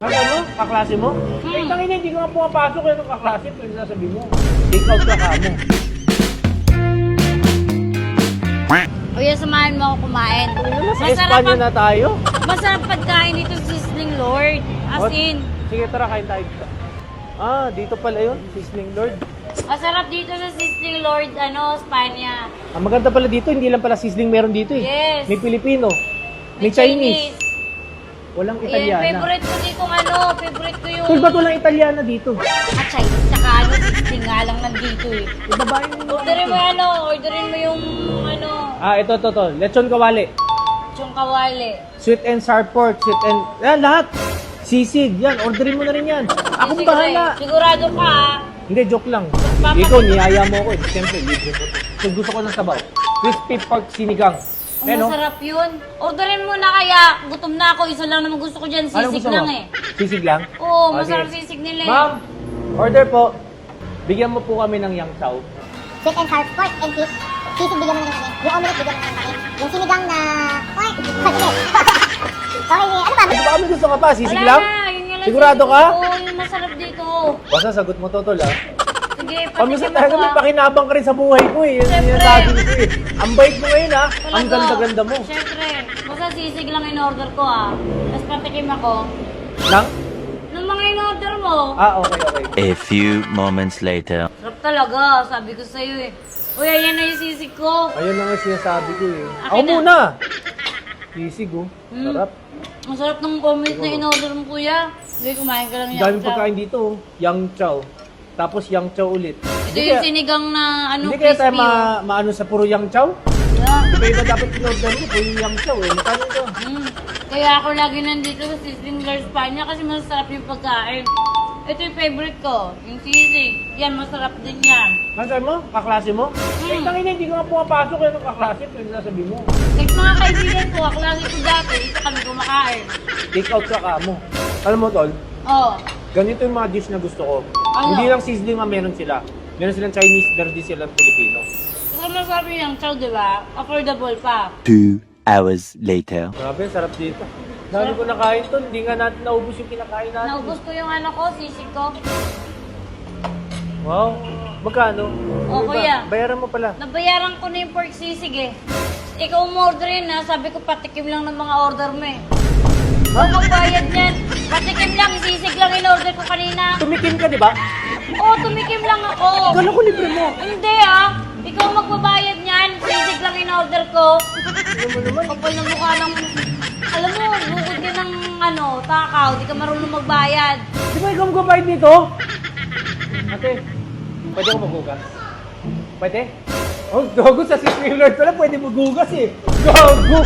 Ano mo? Kaklase mo? Eh, tangina, hindi ka nga pumapasok yung kaklase. Pwede sasabi mo. Take out ka mo. Kuya, samahan mo ako kumain. Sa Espanya na tayo. Masarap pagkain dito sa Sizzling Lord. As What? in, Sige, tara, kain tayo dito. Ah, dito pala yun. Sizzling Lord. masarap dito sa Sizzling Lord, Espanya. Ang maganda pala dito, hindi lang pala sizzling meron dito eh. Yes. May Pilipino. May Chinese. Walang Yan, Italiana. favorite ko dito favorite ko yung... Tol, ba't walang Italiana dito? Chinese, saka Sizzling nga lang nandito eh. Ibabae mo. Orderin mo yung Ah, ito. Lechon kawali. yung kawali. Sweet and sour pork. Sweet and... Yan, lahat. Sisig. Yan, orderin mo na rin yan. Ako Sige, bahala. sigurado ka Hindi, joke lang. Papa- Ikaw, niyaya mo ako eh. Siyempre, libre ko. So, gusto ko ng sabaw. Crispy pork sinigang. Ang masarap yun. Orderin mo na kaya. Gutom na ako. Isa lang naman gusto ko dyan. Anong Sisig gusto lang mo? eh. Sisig lang? Oo, Ah, masarap sige. sisig nila eh. Ma'am, order po. Bigyan mo po kami ng yang chow. Sweet and sour pork and fish. Sisig bigyan mo na rin kami. Yung omelette bigyan mo na rin kami. Yung sinigang na pork. Okay, ano ba? Ito ba kami gusto ka pa? Sisig Wala lang? na, yun nga lang Sigurado sisig ka? ko. Yung masarap dito. Basta sagot mo to, tol, ah. Sige, Pamusta patikim talaga, ako may ah. pakinabang ka rin sa buhay ko eh. Yan Siyempre. yung sabi ko eh. Ang bait mo ngayon ah. Ang Talaga. ganda-ganda mo. Siyempre. Basta sisig lang in-order ko ah. Tapos patikim ako. Lang? Nung mga in-order mo, Ah, okay. A few moments later. sarap talaga. Sabi ko sa'yo eh. Uy, ayan na yung sisig ko. Ayun na nga sinasabi ko eh. Akin Ako na. muna. Sisig oh. Mm. Sarap. Ang sarap ng comment na in-order mo, kuya. Sige, kumain ka lang Ang yan. daming pagkain dito oh. Yang chow. Tapos yang chow ulit. Ito yung sinigang na Hindi kaya tayo crispy. Oh. maano sa puro yang chow? Yeah. Iba dapat in-order ko puro yang chow eh. Magkano ito? Kaya ako lagi nandito sa Sizzling Lord Espanya kasi masarap yung pagkain. Ito yung favorite ko, yung sisig. Yan, masarap din yan. Nasaan mo? Kaklase mo? Eh, tangina, hindi ko nga pumapasok yung kaklase. Pwede sasabi mo. Like mga kaibigan ko, aklase ko dati, ito kami kumakain. Take out ka mo. Alam mo, tol? Oh, Ganito yung mga dish na gusto ko. Ano? Hindi lang sizzling ang meron sila. Meron silang Chinese, meron din silang Filipino. kasi masarap yung chow, di ba? Affordable pa. 2 hours later. Grabe, sarap dito. Dami ko nakain to, hindi nga natin naubos yung kinakain natin. Naubos ko yung sisig ko. Wow, magkano? Oh, Iba, kuya. Bayaran mo pala. Nabayaran ko na yung pork sisig eh. Ikaw umorder yun ha, sabi ko patikim lang ng mga order mo eh. Huwag magbayad yan. Patikim lang, sisig lang in-order ko kanina. Tumikim ka, di ba? Oo, tumikim lang ako. Kala ko libre mo. Hindi ah. Ikaw magbabayad niyan. Sisig lang in-order ko. Ano mo naman? Kapal na mukha ng... Alam mo, bukod ka ng takaw. Di ka marunong magbayad. Di ba ikaw magbabayad nito? Ate, pwede ako maghugas? Pwede? Oh, gago sa Sizzling Lord pala, pwede maghugas eh. Gago!